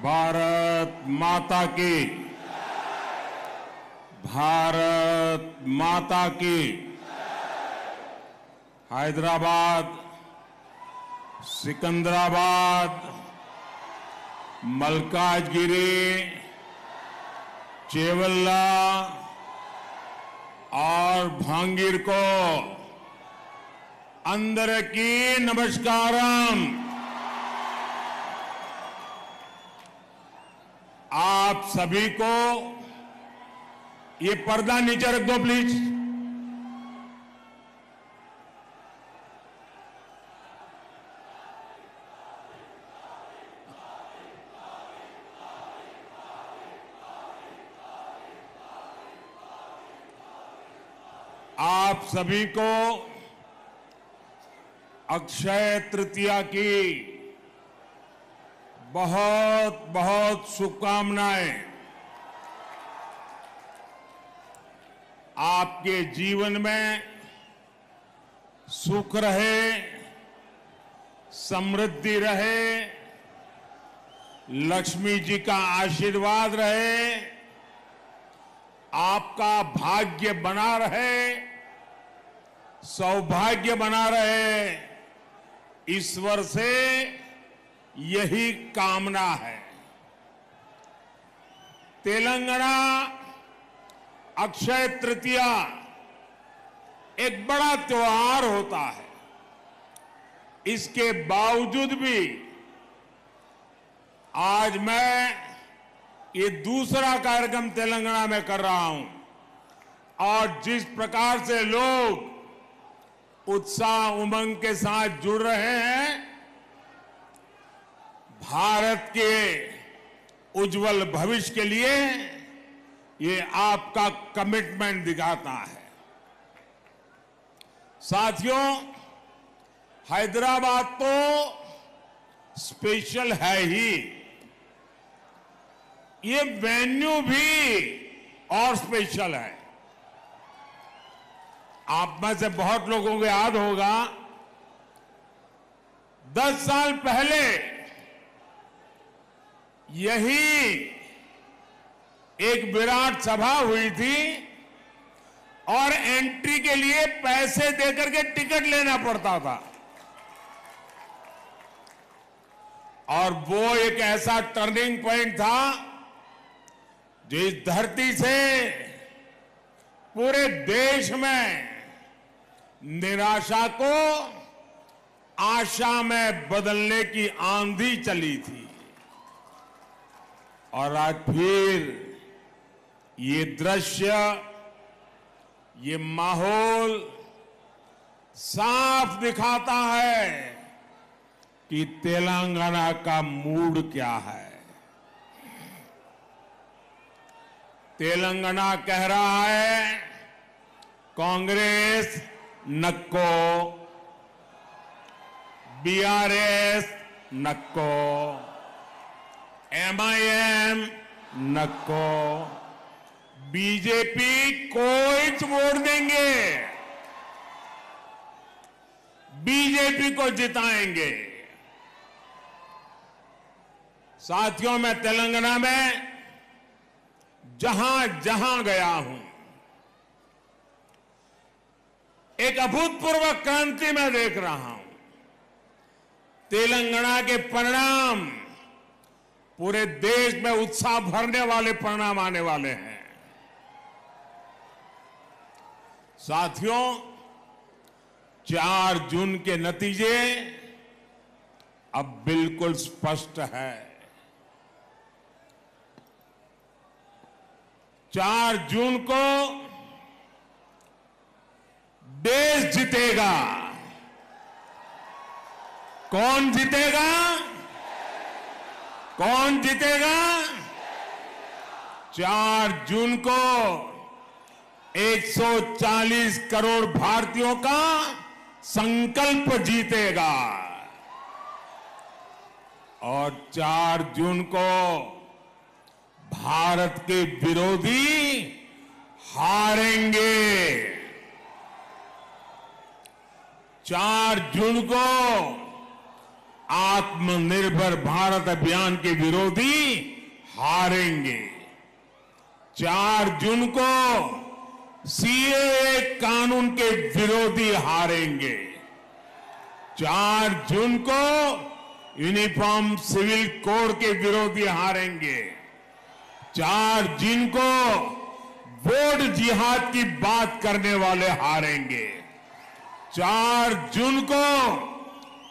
भारत माता की, भारत माता की। हैदराबाद, सिकंदराबाद, मलकाजगिरी, चेवल्ला और भांगीर को अंदर की नमस्कारम। आप सभी को ये पर्दा नीचे रख दो प्लीज। आप सभी को अक्षय तृतीया की बहुत बहुत शुभकामनाएं। आपके जीवन में सुख रहे, समृद्धि रहे, लक्ष्मी जी का आशीर्वाद रहे, आपका भाग्य बना रहे, सौभाग्य बना रहे, ईश्वर से यही कामना है। तेलंगाना अक्षय तृतीया एक बड़ा त्योहार होता है। इसके बावजूद भी आज मैं ये दूसरा कार्यक्रम तेलंगाना में कर रहा हूं और जिस प्रकार से लोग उत्साह उमंग के साथ जुड़ रहे हैं, भारत के उज्जवल भविष्य के लिए ये आपका कमिटमेंट दिखाता है। साथियों, हैदराबाद तो स्पेशल है ही, ये वेन्यू भी और स्पेशल है। आप में से बहुत लोगों को याद होगा 10 साल पहले यही एक विराट सभा हुई थी और एंट्री के लिए पैसे देकर के टिकट लेना पड़ता था। और वो एक ऐसा टर्निंग पॉइंट था जो इस धरती से पूरे देश में निराशा को आशा में बदलने की आंधी चली थी। और आज फिर ये दृश्य, ये माहौल साफ दिखाता है कि तेलंगाना का मूड क्या है। तेलंगाना कह रहा है कांग्रेस नक्को, बीआरएस नक्को, एमआईएम नक्को, बीजेपी को वोट देंगे, बीजेपी को जिताएंगे। साथियों, मैं तेलंगाना में जहां जहां गया हूं, एक अभूतपूर्व क्रांति मैं देख रहा हूं। तेलंगाना के परिणाम पूरे देश में उत्साह भरने वाले परिणाम आने वाले हैं। साथियों, 4 जून के नतीजे अब बिल्कुल स्पष्ट है। 4 जून को देश जीतेगा। कौन जीतेगा? कौन जीतेगा? 4 जून को 140 करोड़ भारतीयों का संकल्प जीतेगा और 4 जून को भारत के विरोधी हारेंगे। 4 जून को आत्मनिर्भर भारत अभियान के विरोधी हारेंगे। 4 जून को सीएए कानून के विरोधी हारेंगे। 4 जून को यूनिफॉर्म सिविल कोड के विरोधी हारेंगे। 4 जून को वोट जिहाद की बात करने वाले हारेंगे। 4 जून को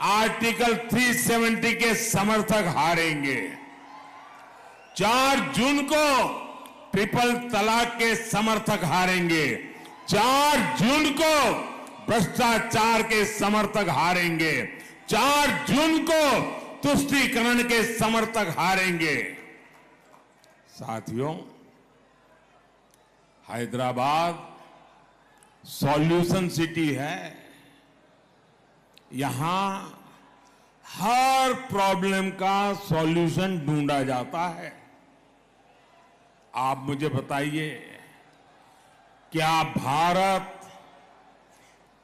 आर्टिकल 370 के समर्थक हारेंगे। 4 जून को ट्रिपल तलाक के समर्थक हारेंगे। 4 जून को भ्रष्टाचार के समर्थक हारेंगे। 4 जून को तुष्टीकरण के समर्थक हारेंगे। साथियों, हैदराबाद सॉल्यूशन सिटी है। यहां हर प्रॉब्लम का सॉल्यूशन ढूंढा जाता है। आप मुझे बताइए, क्या भारत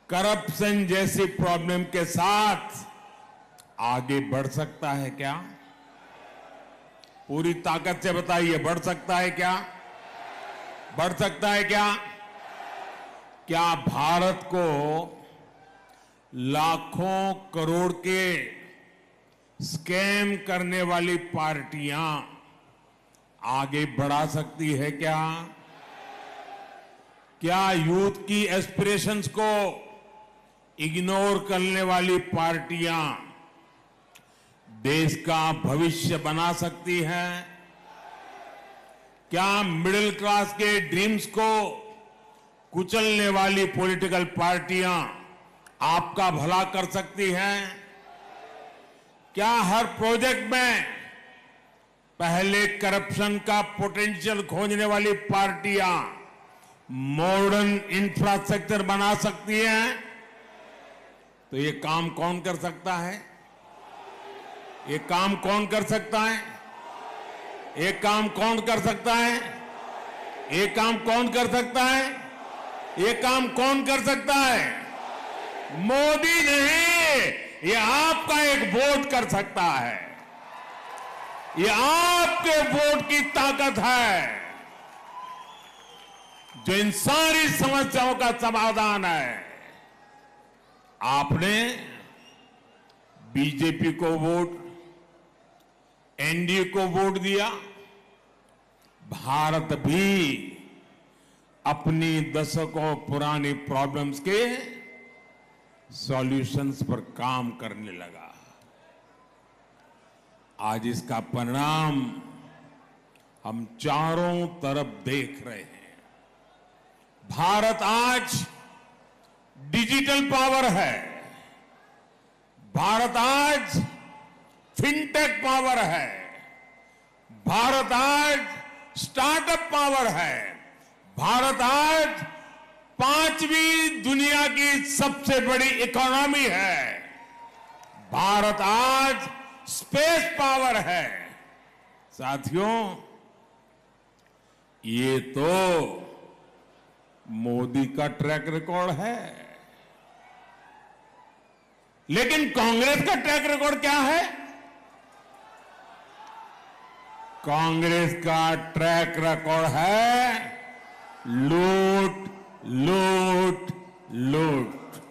करप्शन जैसी प्रॉब्लम के साथ आगे बढ़ सकता है क्या? पूरी ताकत से बताइए, बढ़ सकता है क्या? बढ़ सकता है क्या? क्या भारत को लाखों करोड़ के स्कैम करने वाली पार्टियां आगे बढ़ा सकती है क्या? क्या यूथ की एस्पिरेशंस को इग्नोर करने वाली पार्टियां देश का भविष्य बना सकती हैं? क्या मिडिल क्लास के ड्रीम्स को कुचलने वाली पॉलिटिकल पार्टियां आपका भला कर सकती हैं? क्या हर प्रोजेक्ट में पहले करप्शन का पोटेंशियल खोजने वाली पार्टियां मॉडर्न इंफ्रास्ट्रक्चर बना सकती हैं? तो ये काम कौन कर सकता है? ये काम कौन कर सकता है? ये काम कौन कर सकता है? ये काम कौन कर सकता है? ये काम कौन कर सकता है? मोदी नहीं, ये आपका एक वोट कर सकता है। ये आपके वोट की ताकत है जो इन सारी समस्याओं का समाधान है। आपने बीजेपी को वोट, एनडीए को वोट दिया। भारत भी अपनी दशकों पुरानी प्रॉब्लम्स के सॉल्यूशंस पर काम करने लगा। आज इसका परिणाम हम चारों तरफ देख रहे हैं। भारत आज डिजिटल पावर है। भारत आज फिनटेक पावर है। भारत आज स्टार्टअप पावर है। भारत आज 5वीं दुनिया की सबसे बड़ी इकोनॉमी है। भारत आज स्पेस पावर है। साथियों, ये तो मोदी का ट्रैक रिकॉर्ड है। लेकिन कांग्रेस का ट्रैक रिकॉर्ड क्या है? कांग्रेस का ट्रैक रिकॉर्ड है लूट, लूट, लूट।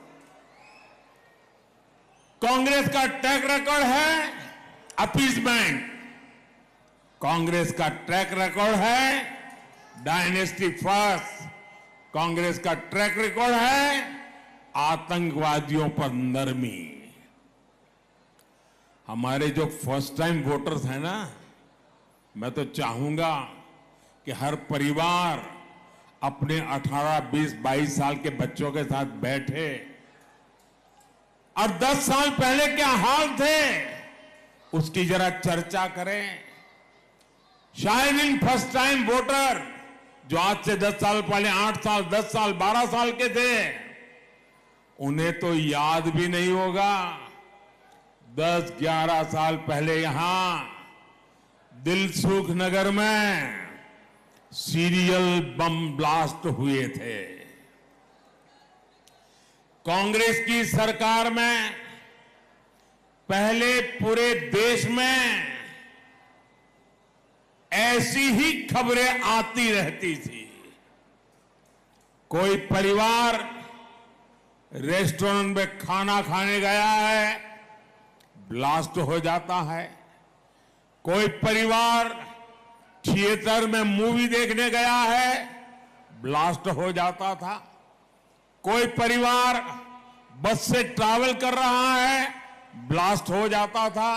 कांग्रेस का ट्रैक रिकॉर्ड है अपीसमेंट। कांग्रेस का ट्रैक रिकॉर्ड है डायनेस्टी फर्स्ट। कांग्रेस का ट्रैक रिकॉर्ड है आतंकवादियों पर नरमी। हमारे जो फर्स्ट टाइम वोटर्स हैं ना, मैं तो चाहूंगा कि हर परिवार अपने 18, 20, 22 साल के बच्चों के साथ बैठे और 10 साल पहले क्या हाल थे उसकी जरा चर्चा करें। शायद इन फर्स्ट टाइम वोटर जो आज से 10 साल पहले 8 साल, 10 साल, 12 साल के थे, उन्हें तो याद भी नहीं होगा 10, 11 साल पहले यहां दिलसुख नगर में सीरियल बम ब्लास्ट हुए थे। कांग्रेस की सरकार में पहले पूरे देश में ऐसी ही खबरें आती रहती थी। कोई परिवार रेस्टोरेंट में खाना खाने गया है, ब्लास्ट हो जाता है। कोई परिवार थिएटर में मूवी देखने गया है, ब्लास्ट हो जाता था। कोई परिवार बस से ट्रैवल कर रहा है, ब्लास्ट हो जाता था।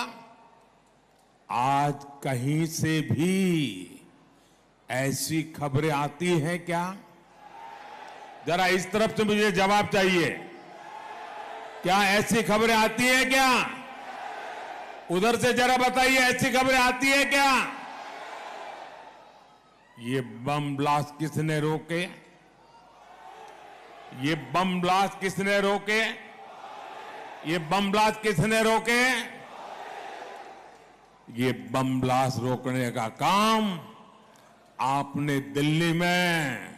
आज कहीं से भी ऐसी खबरें आती हैं क्या? जरा इस तरफ से मुझे जवाब चाहिए। क्या ऐसी खबरें आती हैं क्या? उधर से जरा बताइए, ऐसी खबरें आती है क्या? ये बम ब्लास्ट किसने रोके? ये बम ब्लास्ट किसने रोके? ये बम ब्लास्ट किसने रोके? ये बम ब्लास्ट रोकने का काम आपने दिल्ली में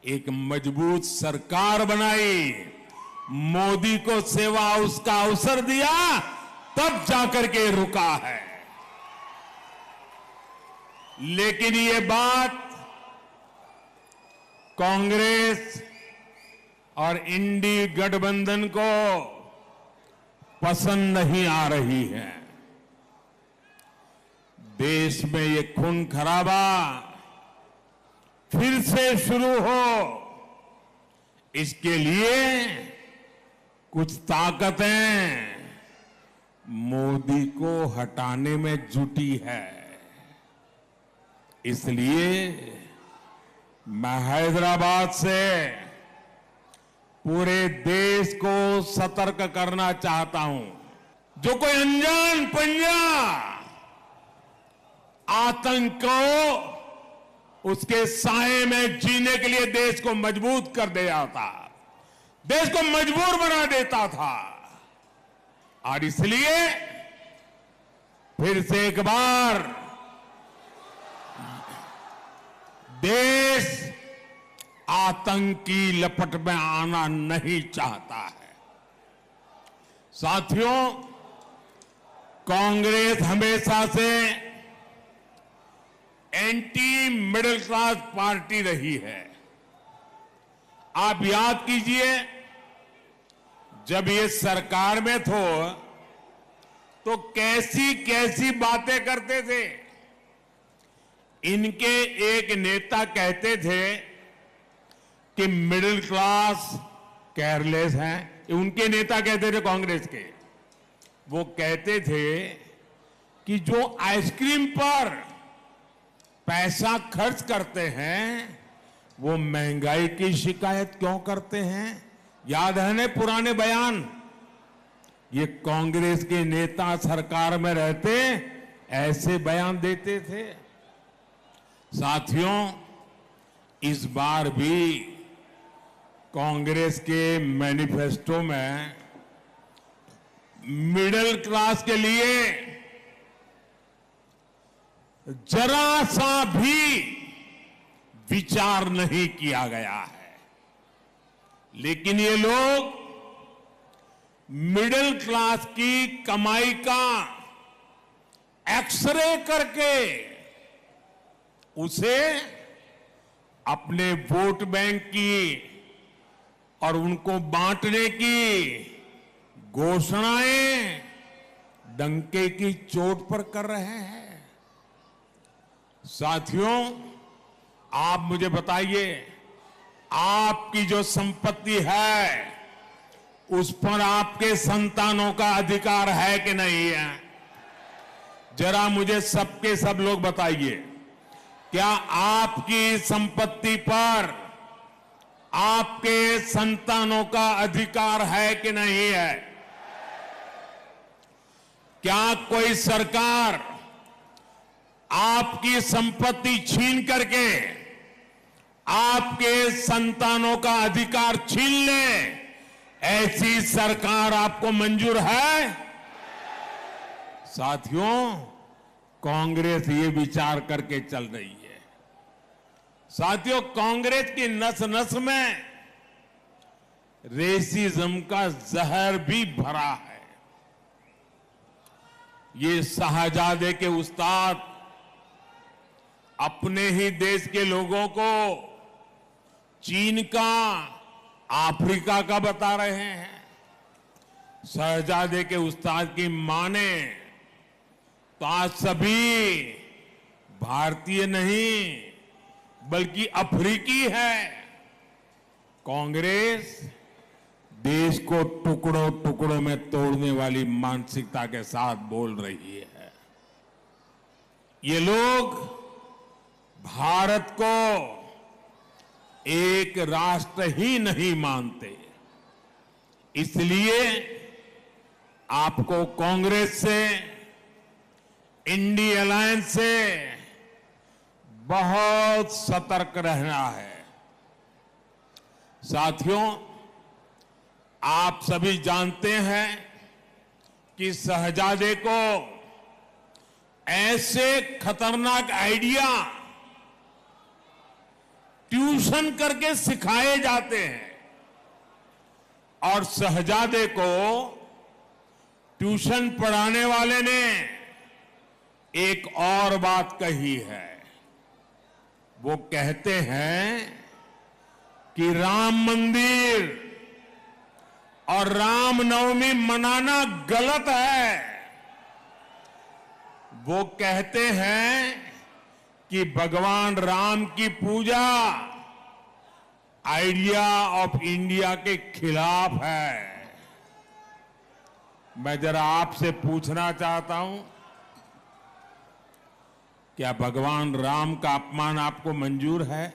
एक मजबूत सरकार बनाई, मोदी को सेवा हाउस का अवसर दिया, तब जाकर के रुका है। लेकिन ये बात कांग्रेस और इंडी गठबंधन को पसंद नहीं आ रही है। देश में ये खून खराबा फिर से शुरू हो, इसके लिए कुछ ताकतें मोदी को हटाने में जुटी है। इसलिए मैं हैदराबाद से पूरे देश को सतर्क करना चाहता हूं। जो कोई अनजान पंजा आतंक को उसके साए में जीने के लिए देश को मजबूत कर दे जाता, देश को मजबूर बना देता था। और इसलिए फिर से एक बार देश आतंक की लपट में आना नहीं चाहता है। साथियों, कांग्रेस हमेशा से एंटी मिडिल क्लास पार्टी रही है। आप याद कीजिए, जब ये सरकार में तो कैसी कैसी बातें करते थे। इनके एक नेता कहते थे कि मिडिल क्लास केयरलेस हैं। उनके नेता कहते थे कांग्रेस के, वो कहते थे कि जो आइसक्रीम पर पैसा खर्च करते हैं वो महंगाई की शिकायत क्यों करते हैं? याद है ना पुराने बयान? ये कांग्रेस के नेता सरकार में रहते ऐसे बयान देते थे। साथियों, इस बार भी कांग्रेस के मैनिफेस्टो में मिडिल क्लास के लिए जरा सा भी विचार नहीं किया गया है। लेकिन ये लोग मिडिल क्लास की कमाई का एक्सरे करके उसे अपने वोट बैंक की और उनको बांटने की घोषणाएं डंके की चोट पर कर रहे हैं। साथियों, आप मुझे बताइए, आपकी जो संपत्ति है उस पर आपके संतानों का अधिकार है कि नहीं है? जरा मुझे सबके सब लोग बताइए, क्या आपकी संपत्ति पर आपके संतानों का अधिकार है कि नहीं है? क्या कोई सरकार आपकी संपत्ति छीन करके आपके संतानों का अधिकार छीन ले, ऐसी सरकार आपको मंजूर है? साथियों, कांग्रेस ये विचार करके चल रही है। साथियों, कांग्रेस की नस नस में रेसिज्म का जहर भी भरा है। ये शाहजादे के उस्ताद अपने ही देश के लोगों को चीन का, अफ्रीका का बता रहे हैं। शहजादे के उस्ताद की माने तो आज सभी भारतीय नहीं बल्कि अफ्रीकी है। कांग्रेस देश को टुकड़ों टुकड़ों में तोड़ने वाली मानसिकता के साथ बोल रही है। ये लोग भारत को एक राष्ट्र ही नहीं मानते, इसलिए आपको कांग्रेस से, इंडी अलायंस से बहुत सतर्क रहना है। साथियों, आप सभी जानते हैं कि शहजादे को ऐसे खतरनाक आइडिया ट्यूशन करके सिखाए जाते हैं और शहजादे को ट्यूशन पढ़ाने वाले ने एक और बात कही है। वो कहते हैं कि राम मंदिर और रामनवमी मनाना गलत है। वो कहते हैं कि भगवान राम की पूजा आइडिया ऑफ इंडिया के खिलाफ है। मैं जरा आपसे पूछना चाहता हूं, क्या भगवान राम का अपमान आपको मंजूर है?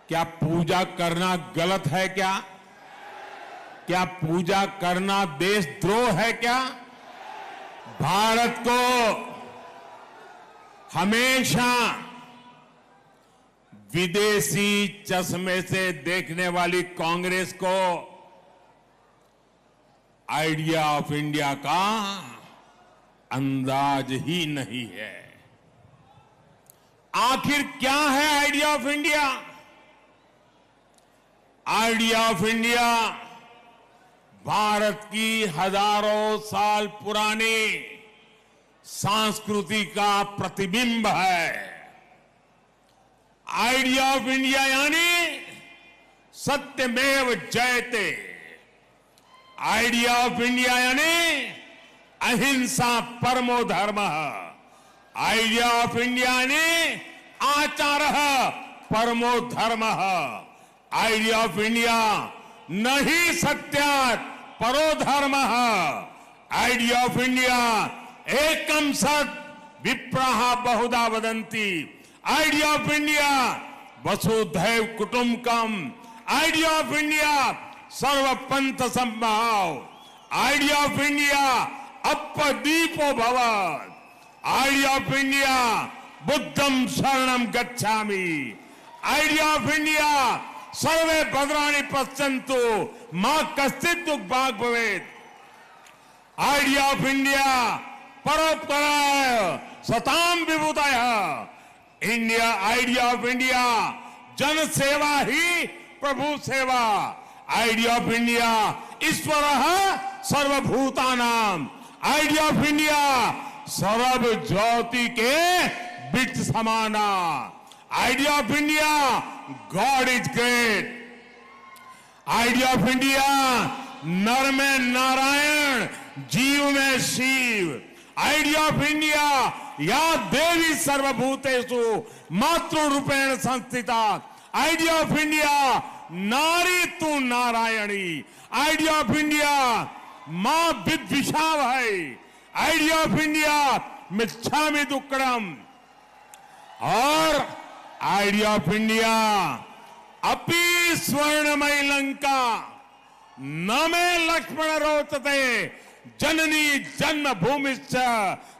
क्या पूजा करना गलत है? क्या पूजा करना देशद्रोह है? क्या भारत को हमेशा विदेशी चश्मे से देखने वाली कांग्रेस को आइडिया ऑफ इंडिया का अंदाज ही नहीं है। आखिर क्या है idea of India? Idea of India Bharat की हजारों साल पुरानी संस्कृति का प्रतिबिंब है। आइडिया ऑफ इंडिया यानी सत्यमेव जयते। आइडिया ऑफ इंडिया यानी अहिंसा परमो धर्म। आइडिया ऑफ इंडिया यानी आचारः परमो धर्म। आइडिया ऑफ इंडिया न ही सत्यात् परो धर्म। आइडिया ऑफ इंडिया एकम सत् विप्रहा बहुधा वदन्ति। आइडिया ऑफ इंडिया वसुधैव कुटुंबकम। आइडिया ऑफ इंडिया सर्वपंथ संभाव। आइडिया ऑफ इंडिया अपदीपो भवत्। आइडिया ऑफ इंडिया बुद्धम शरणम गच्छामि। आइडिया ऑफ इंडिया सर्वे भद्राणि पश्यन्तु मां कश्चित् दुःख भाग् भवेत्। आइडिया ऑफ इंडिया परोपकाराय सताम विभूतयः। इंडिया आइडिया ऑफ इंडिया जन सेवा ही प्रभु सेवा। आइडिया ऑफ इंडिया ईश्वरः सर्वभूतानाम। आइडिया ऑफ इंडिया सर्व ज्योति के बीच समाना। Idea of India God is great. Idea of India नर में नारायण, जीव में शिव। आइडिया ऑफ इंडिया या देवी सर्वभूतेषु मातृरूपेण संस्थिता। आइडिया ऑफ इंडिया नारी तू नारायणी। आइडिया ऑफ इंडिया मां विद्विषाव है। आइडिया ऑफ इंडिया मिच्छामि दुक्कडम। और आइडिया ऑफ इंडिया अपि स्वर्णमयी लंका न मे लक्ष्मण रोचते जननी जन्मभूमिश्च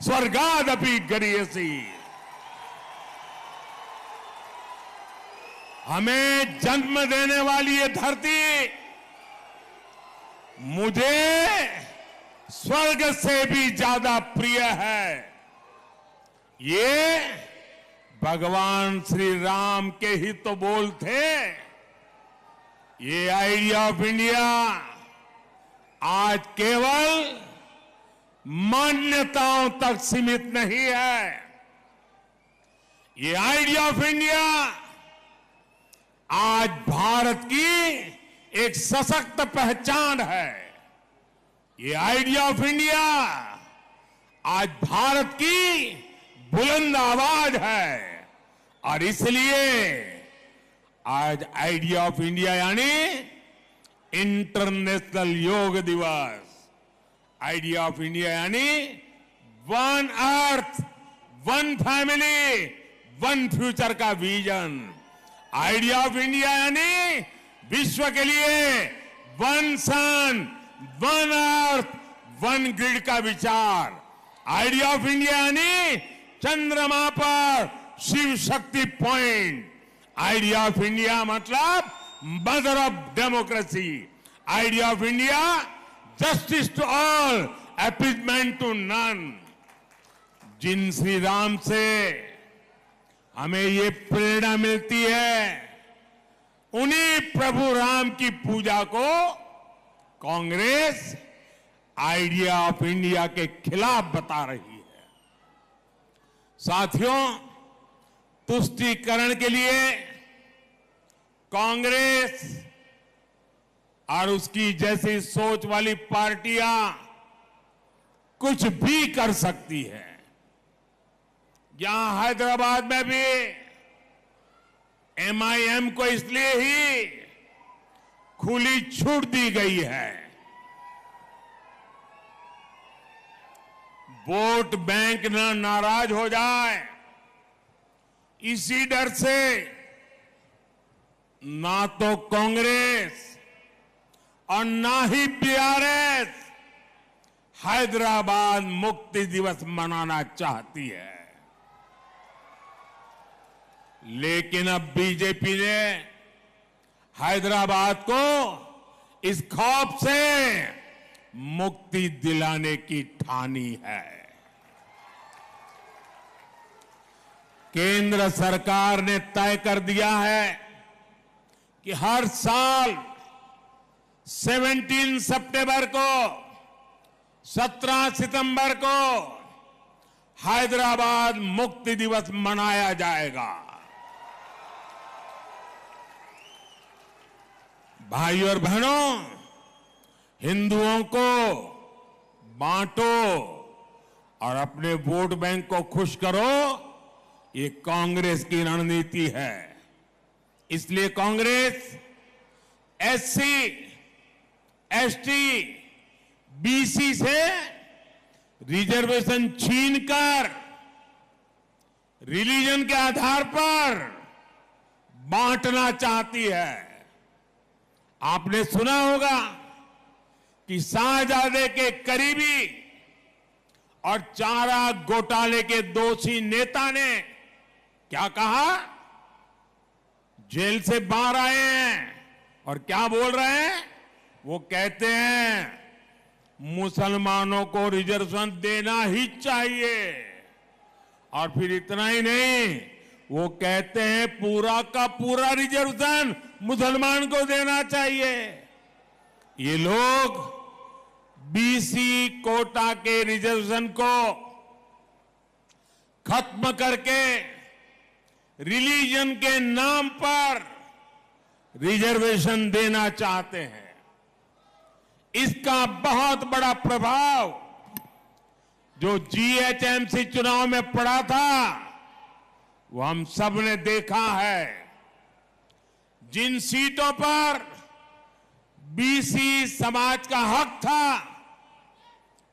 स्वर्गादपि गरीयसी। हमें जन्म देने वाली ये धरती मुझे स्वर्ग से भी ज्यादा प्रिय है। ये भगवान श्री राम के ही तो बोल थे। ये आइडिया ऑफ इंडिया आज केवल मान्यताओं तक सीमित नहीं है। ये आइडिया ऑफ इंडिया आज भारत की एक सशक्त पहचान है। ये आइडिया ऑफ इंडिया आज भारत की बुलंद आवाज है। और इसलिए आज आइडिया ऑफ इंडिया यानी इंटरनेशनल योग दिवस, आइडिया ऑफ इंडिया यानी one earth, one family, one future का विजन। आइडिया ऑफ इंडिया यानी विश्व के लिए वन सन, वन अर्थ, वन ग्रिड का विचार। आइडिया ऑफ इंडिया यानी चंद्रमा पर Shiv Shakti point. Idea of India मतलब mother of democracy. Idea of India justice to all, appeasement to none. जिन श्री राम से हमें ये प्रेरणा मिलती है, उन्हीं प्रभु राम की पूजा को कांग्रेस आइडिया ऑफ इंडिया के खिलाफ बता रही है। साथियों, तुष्टीकरण के लिए कांग्रेस और उसकी जैसी सोच वाली पार्टियां कुछ भी कर सकती है। यहां हैदराबाद में भी एमआईएम को इसलिए ही खुली छूट दी गई है, वोट बैंक न नाराज हो जाए, इसी डर से ना तो कांग्रेस और ना ही बीआरएस हैदराबाद मुक्ति दिवस मनाना चाहती है। लेकिन अब बीजेपी ने हैदराबाद को इस खौफ से मुक्ति दिलाने की ठानी है। केंद्र सरकार ने तय कर दिया है कि हर साल 17 सितंबर को, 17 सितंबर को हैदराबाद मुक्ति दिवस मनाया जाएगा। भाइयों और बहनों, हिंदुओं को बांटो और अपने वोट बैंक को खुश करो, ये कांग्रेस की रणनीति है। इसलिए कांग्रेस एससी, एसटी, बीसी से रिजर्वेशन छीनकर रिलीजन के आधार पर बांटना चाहती है। आपने सुना होगा कि शाहजादे के करीबी और चारा घोटाले के दोषी नेता ने क्या कहा? जेल से बाहर आए हैं और क्या बोल रहे हैं? वो कहते हैं मुसलमानों को रिजर्वेशन देना ही चाहिए। और फिर इतना ही नहीं, वो कहते हैं पूरा का पूरा रिजर्वेशन मुसलमान को देना चाहिए। ये लोग बीसी कोटा के रिजर्वेशन को खत्म करके रिलीजन के नाम पर रिजर्वेशन देना चाहते हैं। इसका बहुत बड़ा प्रभाव जो जीएचएमसी चुनाव में पड़ा था, वो हम सब ने देखा है। जिन सीटों पर बीसी समाज का हक था,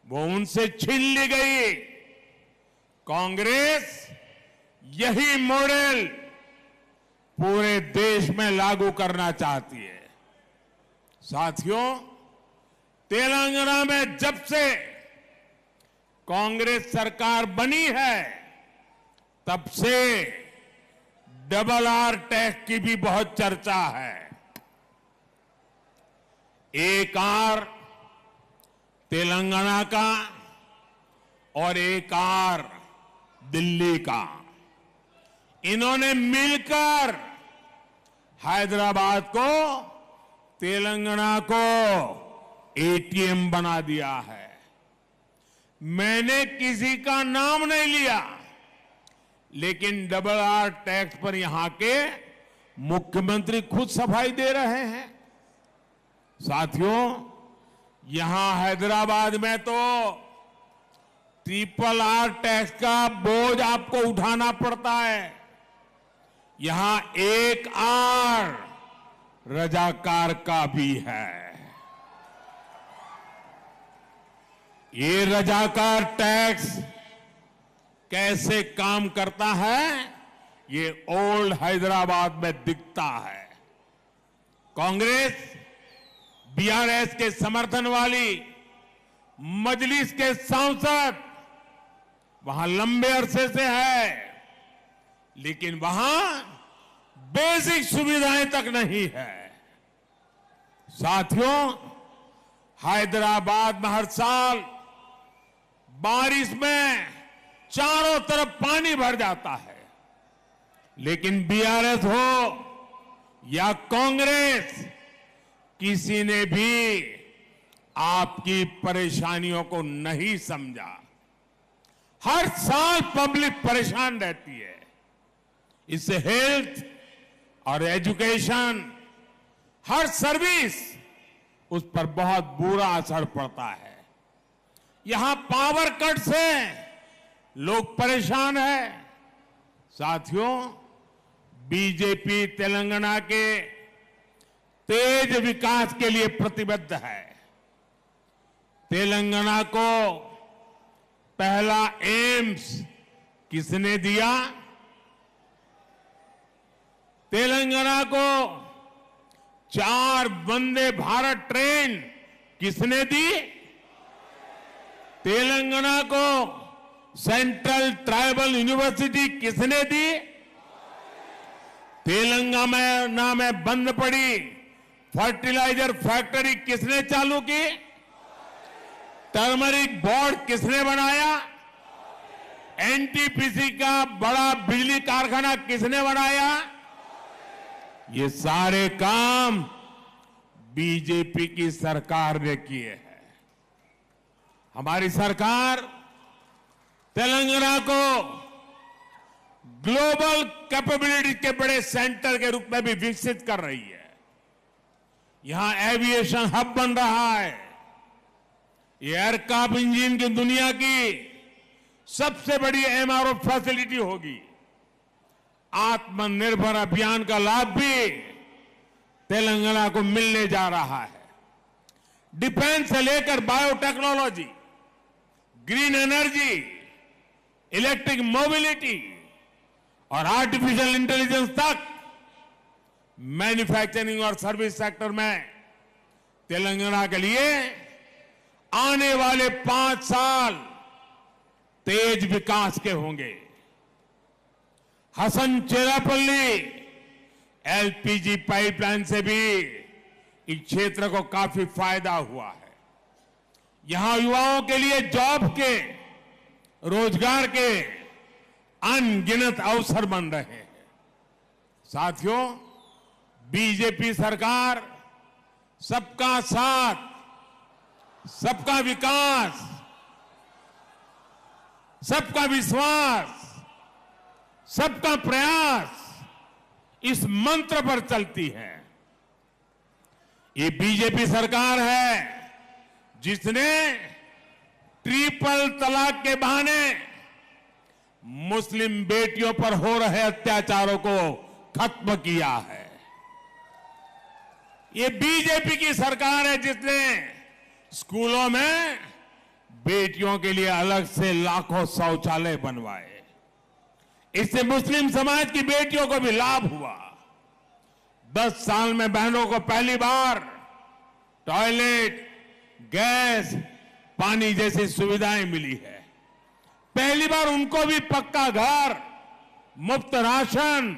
वो उनसे छीन ली गई। कांग्रेस यही मॉडल पूरे देश में लागू करना चाहती है। साथियों, तेलंगाना में जब से कांग्रेस सरकार बनी है, तब से डबल आर टैक्स की भी बहुत चर्चा है। एक आर तेलंगाना का और एक आर दिल्ली का, इन्होंने मिलकर हैदराबाद को, तेलंगाना को एटीएम बना दिया है। मैंने किसी का नाम नहीं लिया, लेकिन डबल आर टैक्स पर यहां के मुख्यमंत्री खुद सफाई दे रहे हैं। साथियों, यहां हैदराबाद में तो ट्रिपल आर टैक्स का बोझ आपको उठाना पड़ता है। यहां एक आर रजाकार का भी है। ये रजाकार टैक्स कैसे काम करता है, ये ओल्ड हैदराबाद में दिखता है। कांग्रेस बीआरएस के समर्थन वाली मजलिस के सांसद वहां लंबे अरसे से है, लेकिन वहां बेसिक सुविधाएं तक नहीं है। साथियों, हैदराबाद में हर साल बारिश में चारों तरफ पानी भर जाता है, लेकिन बीआरएस हो या कांग्रेस, किसी ने भी आपकी परेशानियों को नहीं समझा। हर साल पब्लिक परेशान रहती है। इससे हेल्थ और एजुकेशन, हर सर्विस, उस पर बहुत बुरा असर पड़ता है। यहां पावर कट से लोग परेशान हैं। साथियों, बीजेपी तेलंगाना के तेज विकास के लिए प्रतिबद्ध है। तेलंगाना को पहला एम्स किसने दिया? तेलंगाना को 4 वंदे भारत ट्रेन किसने दी? तेलंगाना को सेंट्रल ट्राइबल यूनिवर्सिटी किसने दी? तेलंगाना में बंद पड़ी फर्टिलाइजर फैक्ट्री किसने चालू की? टर्मरिक बोर्ड किसने बनाया? एनटीपीसी का बड़ा बिजली कारखाना किसने बनाया? ये सारे काम बीजेपी की सरकार ने किए हैं। हमारी सरकार तेलंगाना को ग्लोबल कैपेबिलिटी के बड़े सेंटर के रूप में भी विकसित कर रही है। यहां एविएशन हब बन रहा है। ये एयरक्राफ्ट इंजन की दुनिया की सबसे बड़ी एमआरओ फैसिलिटी होगी। आत्मनिर्भर अभियान का लाभ भी तेलंगाना को मिलने जा रहा है। डिफेंस से लेकर biotechnology, green energy, electric mobility और आर्टिफिशियल इंटेलिजेंस तक मैन्युफैक्चरिंग और सर्विस सेक्टर में तेलंगाना के लिए आने वाले 5 साल तेज विकास के होंगे। हसन चेरापल्ली एलपीजी पाइपलाइन से भी इस क्षेत्र को काफी फायदा हुआ है। यहां युवाओं के लिए जॉब के, रोजगार के अनगिनत अवसर बन रहे हैं। साथियों, बीजेपी सरकार सबका साथ, सबका विकास, सबका विश्वास, सबका प्रयास, इस मंत्र पर चलती है। ये बीजेपी सरकार है जिसने ट्रिपल तलाक के बहाने मुस्लिम बेटियों पर हो रहे अत्याचारों को खत्म किया है। ये बीजेपी की सरकार है जिसने स्कूलों में बेटियों के लिए अलग से लाखों शौचालय बनवाए। इससे मुस्लिम समाज की बेटियों को भी लाभ हुआ। 10 साल में बहनों को पहली बार टॉयलेट, गैस, पानी जैसी सुविधाएं मिली है। पहली बार उनको भी पक्का घर, मुफ्त राशन,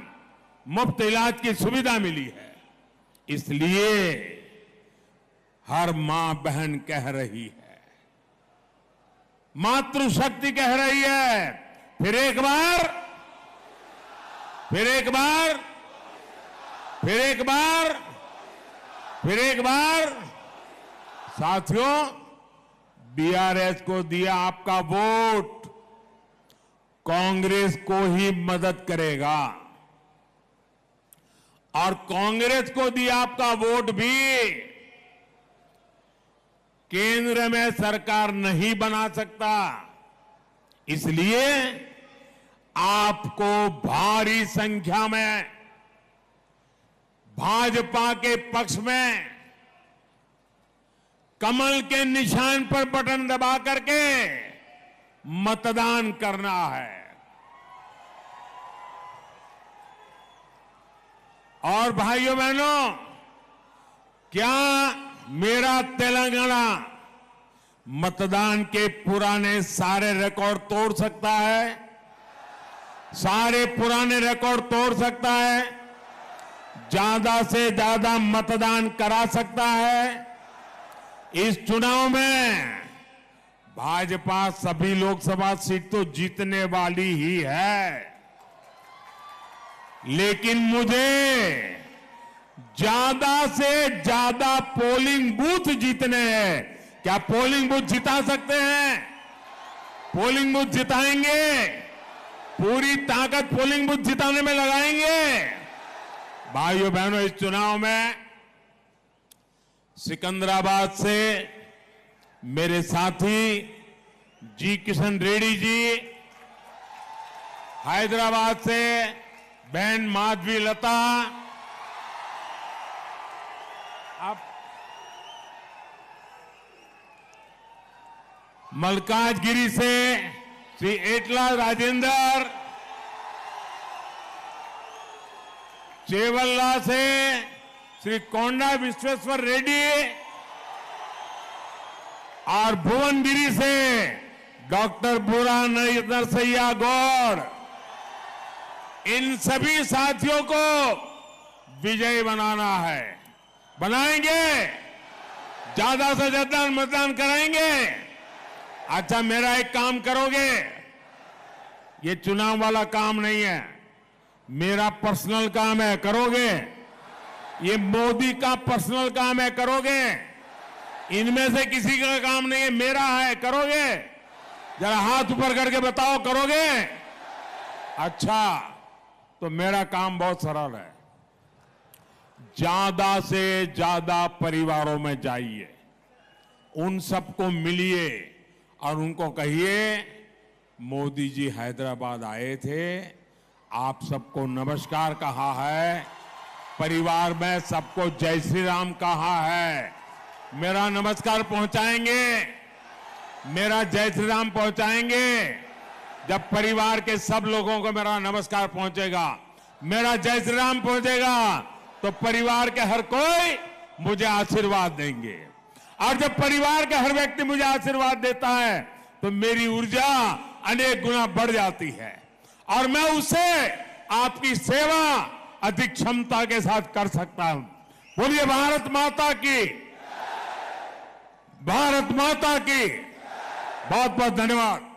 मुफ्त इलाज की सुविधा मिली है। इसलिए हर मां बहन कह रही है, मातृशक्ति कह रही है, फिर एक बार, फिर एक बार, फिर एक बार, फिर एक बार। साथियों, बीआरएस को दिया आपका वोट कांग्रेस को ही मदद करेगा और कांग्रेस को दिया आपका वोट भी केंद्र में सरकार नहीं बना सकता। इसलिए आपको भारी संख्या में भाजपा के पक्ष में कमल के निशान पर बटन दबा करके मतदान करना है। और भाइयों बहनों, क्या मेरा तेलंगाना मतदान के पुराने सारे रिकॉर्ड तोड़ सकता है? सारे पुराने रिकॉर्ड तोड़ सकता है? ज्यादा से ज्यादा मतदान करा सकता है? इस चुनाव में भाजपा सभी लोकसभा सीट तो जीतने वाली ही है, लेकिन मुझे ज्यादा से ज्यादा पोलिंग बूथ जीतने हैं। क्या पोलिंग बूथ जिता सकते हैं? पोलिंग बूथ जिताएंगे, पूरी ताकत पोलिंग बूथ जिताने में लगाएंगे। भाइयों बहनों, इस चुनाव में सिकंदराबाद से मेरे साथी जी किशन रेड्डी जी, हैदराबाद से बहन माधवी लता, अब मलकाजगिरी से श्री एटला राजेंद्र, चेवल्ला से श्री कोंडा विश्वेश्वर रेड्डी और भुवनगिरी से डॉक्टर बुरा नरसैया गौड़, इन सभी साथियों को विजयी बनाना है। बनाएंगे, ज्यादा से ज्यादा मतदान कराएंगे। अच्छा, मेरा एक काम करोगे? ये चुनाव वाला काम नहीं है, मेरा पर्सनल काम है, करोगे? ये मोदी का पर्सनल काम है, करोगे? इनमें से किसी का काम नहीं है, मेरा है, करोगे? जरा हाथ ऊपर करके बताओ, करोगे? अच्छा, तो मेरा काम बहुत सरल है। ज्यादा से ज्यादा परिवारों में जाइए, उन सबको मिलिए और उनको कहिए मोदी जी हैदराबाद आए थे, आप सबको नमस्कार कहा है, परिवार में सबको जय श्री राम कहा है। मेरा नमस्कार पहुंचाएंगे, मेरा जय श्री राम पहुंचाएंगे। जब परिवार के सब लोगों को मेरा नमस्कार पहुंचेगा, मेरा जय श्री राम पहुंचेगा, तो परिवार के हर कोई मुझे आशीर्वाद देंगे। और जब परिवार का हर व्यक्ति मुझे आशीर्वाद देता है तो मेरी ऊर्जा अनेक गुना बढ़ जाती है और मैं उसे आपकी सेवा अधिक क्षमता के साथ कर सकता हूं। बोलिए भारत माता की, भारत माता की। बहुत बहुत धन्यवाद।